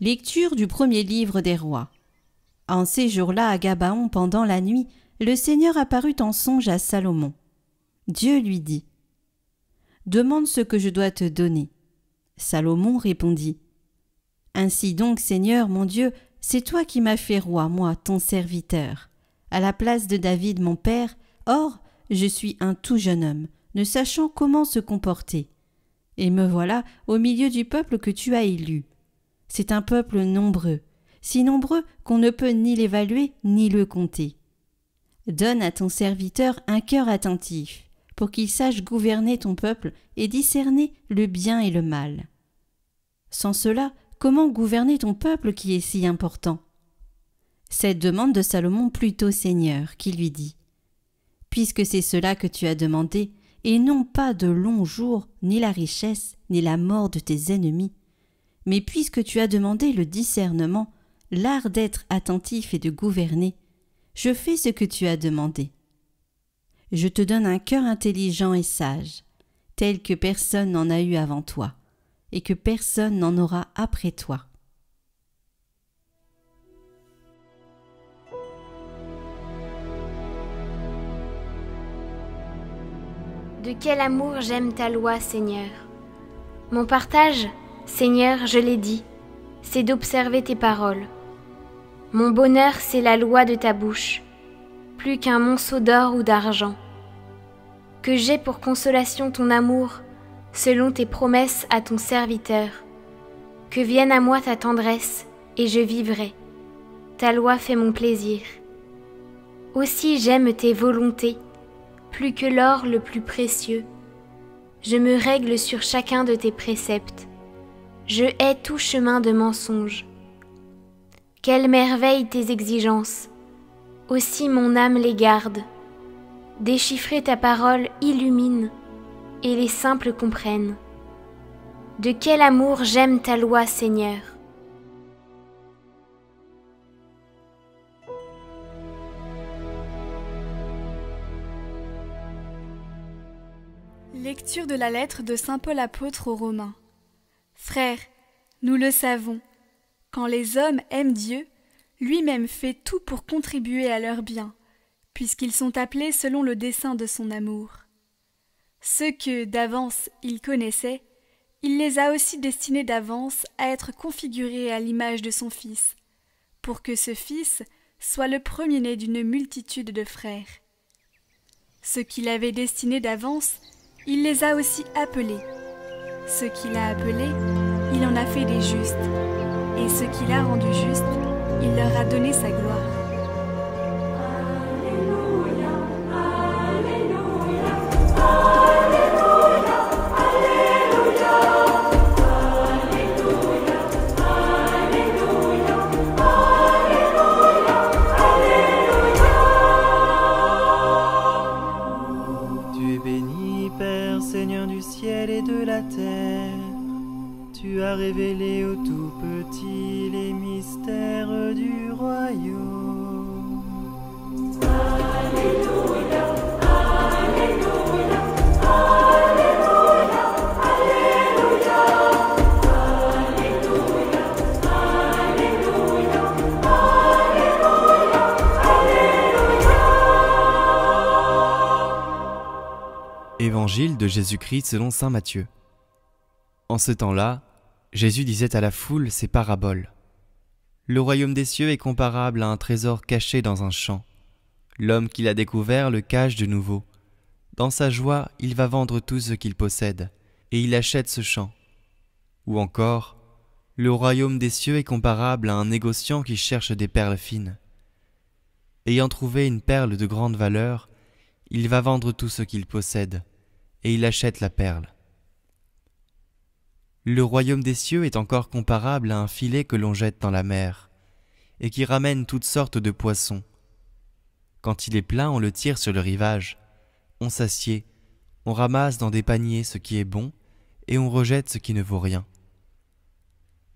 Lecture du premier livre des rois. En ces jours-là, à Gabaon, pendant la nuit, le Seigneur apparut en songe à Salomon. Dieu lui dit : « Demande ce que je dois te donner. » Salomon répondit : « Ainsi donc, Seigneur mon Dieu, c'est toi qui m'as fait roi, moi, ton serviteur, à la place de David mon père. Or, je suis un tout jeune homme, ne sachant comment se comporter. Et me voilà au milieu du peuple que tu as élu. C'est un peuple nombreux, si nombreux qu'on ne peut ni l'évaluer ni le compter. Donne à ton serviteur un cœur attentif, pour qu'il sache gouverner ton peuple et discerner le bien et le mal. Sans cela, comment gouverner ton peuple qui est si important ? » Cette demande de Salomon plut au Seigneur, qui lui dit : « Puisque c'est cela que tu as demandé, et non pas de longs jours, ni la richesse, ni la mort de tes ennemis, mais puisque tu as demandé le discernement, l'art d'être attentif et de gouverner, je fais ce que tu as demandé. Je te donne un cœur intelligent et sage, tel que personne n'en a eu avant toi, et que personne n'en aura après toi. » De quel amour j'aime ta loi, Seigneur. Mon partage, Seigneur, je l'ai dit, c'est d'observer tes paroles. Mon bonheur, c'est la loi de ta bouche, plus qu'un monceau d'or ou d'argent. Que j'ai pour consolation ton amour, selon tes promesses à ton serviteur. Que vienne à moi ta tendresse, et je vivrai. Ta loi fait mon plaisir. Aussi j'aime tes volontés, plus que l'or le plus précieux. Je me règle sur chacun de tes préceptes. Je hais tout chemin de mensonge. Quelle merveille tes exigences! Aussi mon âme les garde. Déchiffrer ta parole illumine, et les simples comprennent. De quel amour j'aime ta loi, Seigneur! Lecture de la lettre de saint Paul apôtre aux Romains. Frères, nous le savons, quand les hommes aiment Dieu, lui-même fait tout pour contribuer à leur bien, puisqu'ils sont appelés selon le dessein de son amour. Ceux que, d'avance, il connaissait, il les a aussi destinés d'avance à être configurés à l'image de son Fils, pour que ce Fils soit le premier-né d'une multitude de frères. Ceux qu'il avait destinés d'avance, il les a aussi appelés. Ceux qu'il a appelés, il en a fait des justes. Et ceux qu'il a rendus justes, il leur a donné sa gloire. Alléluia, Alléluia, Alléluia, Alléluia, Alléluia, Alléluia. Tu es béni, Père, Seigneur du ciel et de la terre. Tu as révélé aux tout petits les mystères du royaume. Alléluia, Alléluia, Alléluia, Alléluia, Alléluia, Alléluia, Alléluia. Évangile de Jésus-Christ selon saint Matthieu. En ce temps-là, Jésus disait à la foule ces paraboles. Le royaume des cieux est comparable à un trésor caché dans un champ. L'homme qui l'a découvert le cache de nouveau. Dans sa joie, il va vendre tout ce qu'il possède, et il achète ce champ. Ou encore, le royaume des cieux est comparable à un négociant qui cherche des perles fines. Ayant trouvé une perle de grande valeur, il va vendre tout ce qu'il possède, et il achète la perle. Le royaume des cieux est encore comparable à un filet que l'on jette dans la mer, et qui ramène toutes sortes de poissons. Quand il est plein, on le tire sur le rivage, on s'assied, on ramasse dans des paniers ce qui est bon, et on rejette ce qui ne vaut rien.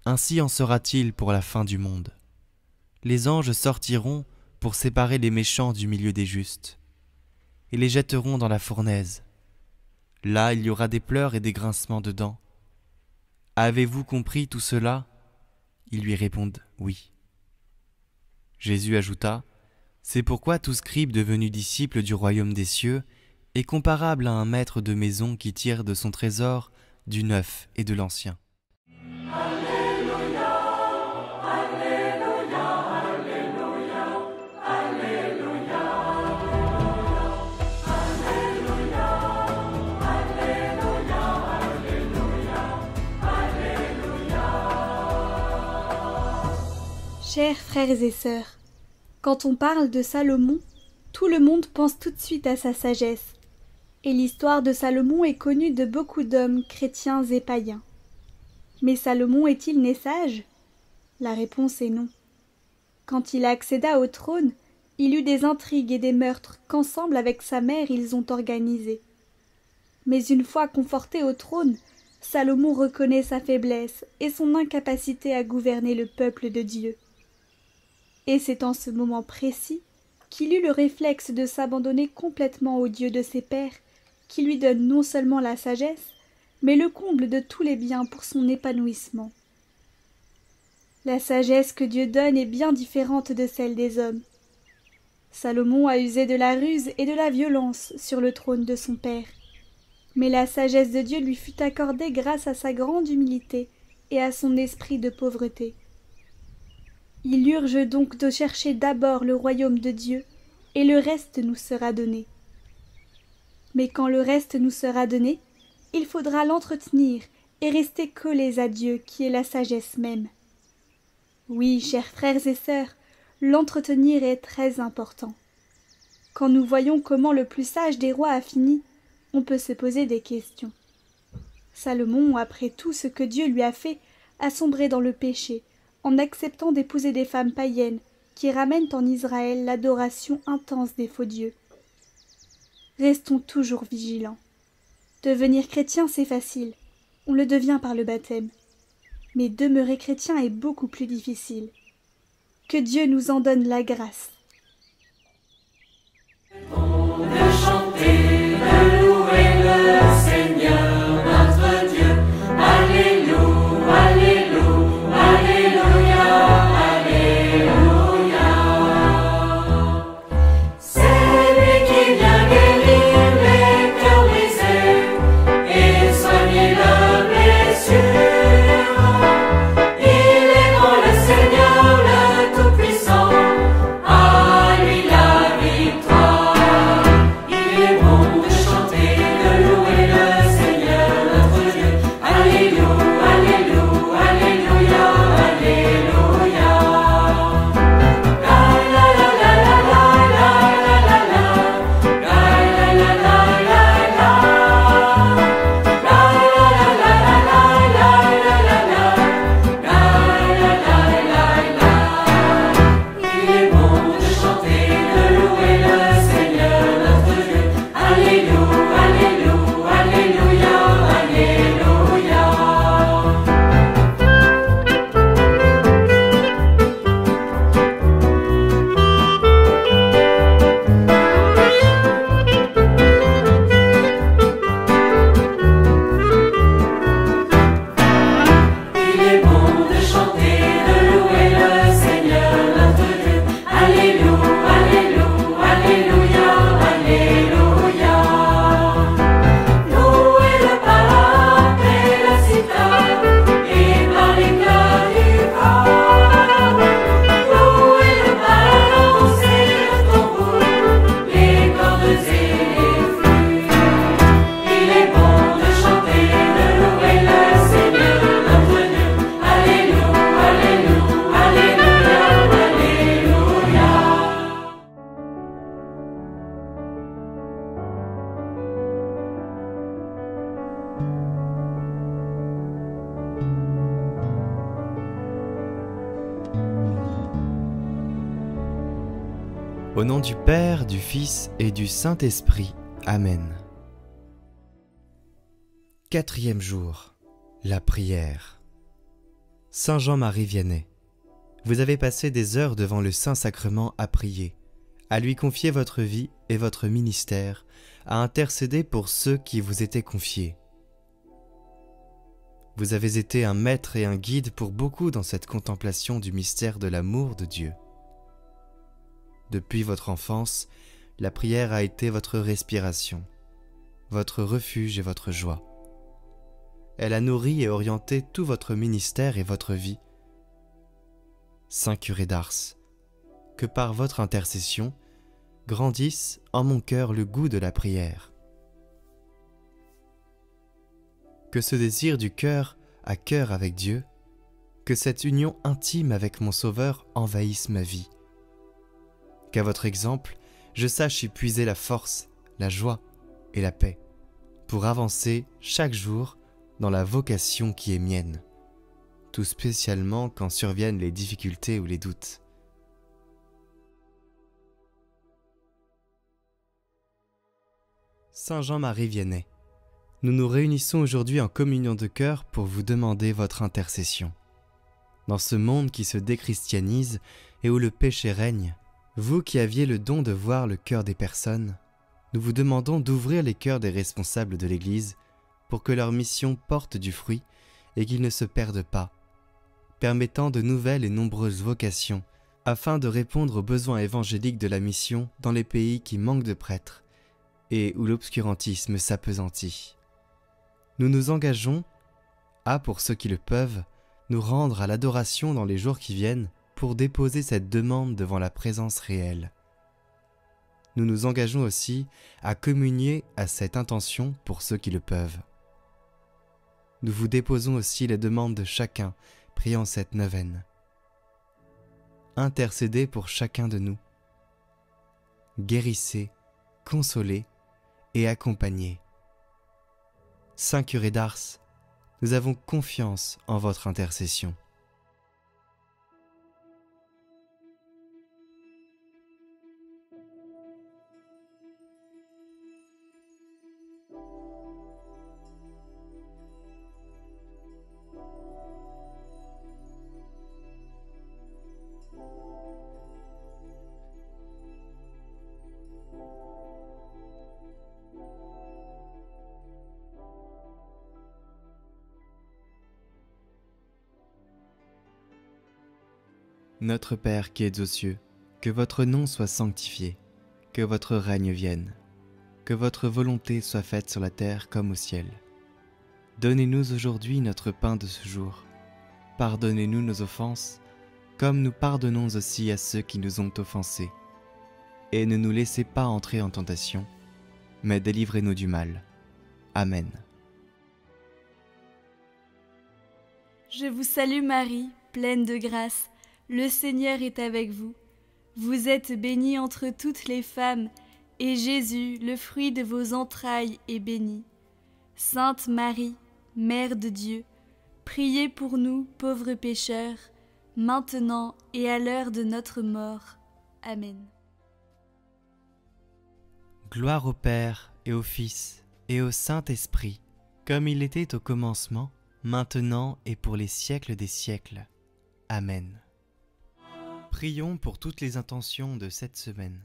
Ainsi en sera-t-il pour la fin du monde. Les anges sortiront pour séparer les méchants du milieu des justes, et les jetteront dans la fournaise. Là, il y aura des pleurs et des grincements de dents. Avez-vous compris tout cela ? Ils lui répondent oui. Jésus ajouta, c'est pourquoi tout scribe devenu disciple du royaume des cieux est comparable à un maître de maison qui tire de son trésor du neuf et de l'ancien. Chers frères et sœurs, quand on parle de Salomon, tout le monde pense tout de suite à sa sagesse. Et l'histoire de Salomon est connue de beaucoup d'hommes chrétiens et païens. Mais Salomon est-il né sage ? La réponse est non. Quand il accéda au trône, il eut des intrigues et des meurtres qu'ensemble avec sa mère ils ont organisés. Mais une fois conforté au trône, Salomon reconnaît sa faiblesse et son incapacité à gouverner le peuple de Dieu. Et c'est en ce moment précis qu'il eut le réflexe de s'abandonner complètement au Dieu de ses pères, qui lui donne non seulement la sagesse, mais le comble de tous les biens pour son épanouissement. La sagesse que Dieu donne est bien différente de celle des hommes. Salomon a usé de la ruse et de la violence sur le trône de son père, mais la sagesse de Dieu lui fut accordée grâce à sa grande humilité et à son esprit de pauvreté. Il urge donc de chercher d'abord le royaume de Dieu, et le reste nous sera donné. Mais quand le reste nous sera donné, il faudra l'entretenir et rester collés à Dieu qui est la sagesse même. Oui, chers frères et sœurs, l'entretenir est très important. Quand nous voyons comment le plus sage des rois a fini, on peut se poser des questions. Salomon, après tout ce que Dieu lui a fait, a sombré dans le péché, en acceptant d'épouser des femmes païennes qui ramènent en Israël l'adoration intense des faux dieux. Restons toujours vigilants. Devenir chrétien, c'est facile, on le devient par le baptême. Mais demeurer chrétien est beaucoup plus difficile. Que Dieu nous en donne la grâce. Il est grand le Seigneur, le Tout-Puissant. Au nom du Père, du Fils et du Saint-Esprit. Amen. 4e jour, la prière. Saint Jean-Marie Vianney, vous avez passé des heures devant le Saint-Sacrement à prier, à lui confier votre vie et votre ministère, à intercéder pour ceux qui vous étaient confiés. Vous avez été un maître et un guide pour beaucoup dans cette contemplation du mystère de l'amour de Dieu. Depuis votre enfance, la prière a été votre respiration, votre refuge et votre joie. Elle a nourri et orienté tout votre ministère et votre vie. Saint curé d'Ars, que par votre intercession grandisse en mon cœur le goût de la prière. Que ce désir du cœur à cœur avec Dieu, que cette union intime avec mon Sauveur envahisse ma vie. Qu'à votre exemple, je sache y puiser la force, la joie et la paix, pour avancer chaque jour dans la vocation qui est mienne, tout spécialement quand surviennent les difficultés ou les doutes. Saint Jean-Marie Vianney, nous nous réunissons aujourd'hui en communion de cœur pour vous demander votre intercession. Dans ce monde qui se déchristianise et où le péché règne, vous qui aviez le don de voir le cœur des personnes, nous vous demandons d'ouvrir les cœurs des responsables de l'Église pour que leur mission porte du fruit et qu'ils ne se perdent pas, permettant de nouvelles et nombreuses vocations afin de répondre aux besoins évangéliques de la mission dans les pays qui manquent de prêtres et où l'obscurantisme s'appesantit. Nous nous engageons à, pour ceux qui le peuvent, nous rendre à l'adoration dans les jours qui viennent pour déposer cette demande devant la présence réelle. Nous nous engageons aussi à communier à cette intention pour ceux qui le peuvent. Nous vous déposons aussi les demandes de chacun priant cette neuvaine. Intercédez pour chacun de nous. Guérissez, consolez et accompagnez. Saint curé d'Ars, nous avons confiance en votre intercession. Notre Père qui êtes aux cieux, que votre nom soit sanctifié, que votre règne vienne, que votre volonté soit faite sur la terre comme au ciel. Donnez-nous aujourd'hui notre pain de ce jour. Pardonnez-nous nos offenses, comme nous pardonnons aussi à ceux qui nous ont offensés. Et ne nous laissez pas entrer en tentation, mais délivrez-nous du mal. Amen. Je vous salue Marie, pleine de grâce. Le Seigneur est avec vous. Vous êtes bénie entre toutes les femmes, et Jésus, le fruit de vos entrailles, est béni. Sainte Marie, Mère de Dieu, priez pour nous, pauvres pécheurs, maintenant et à l'heure de notre mort. Amen. Gloire au Père et au Fils et au Saint-Esprit, comme il était au commencement, maintenant et pour les siècles des siècles. Amen. Prions pour toutes les intentions de cette semaine.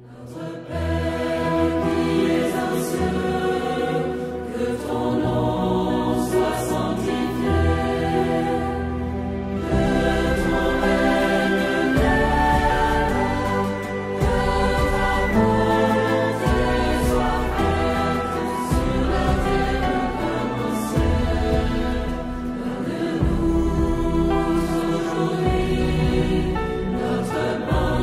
Notre Père qui es aux cieux, que ton nom soit sanctifié, que ton règne vienne, que ta volonté soit faite sur la terre comme au ciel. Donne-nous aujourd'hui notre pain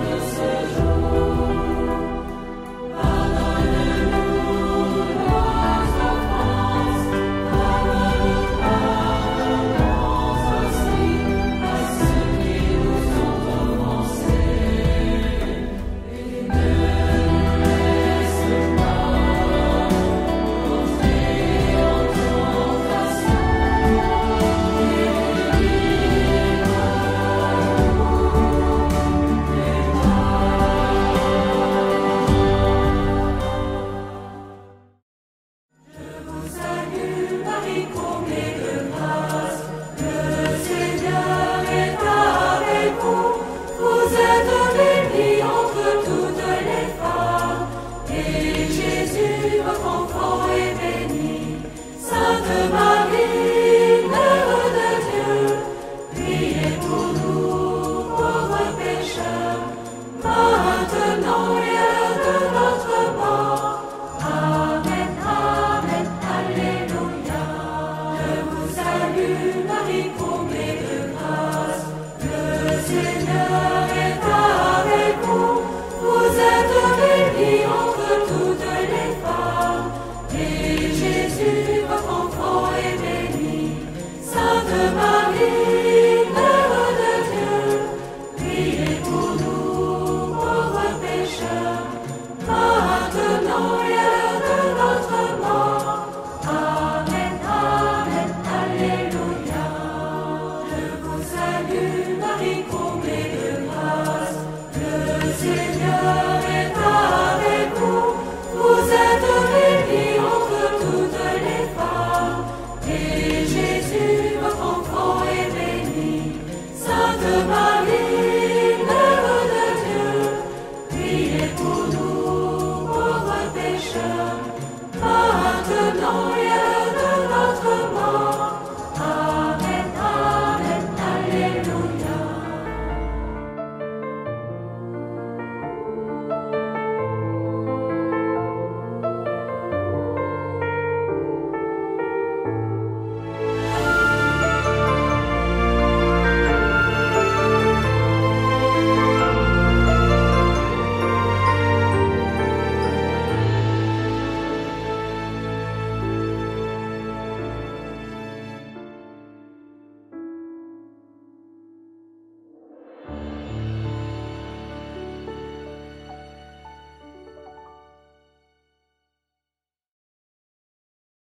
de ce jour. Pardonne-nous Salut Marie, comblée de grâce, le Seigneur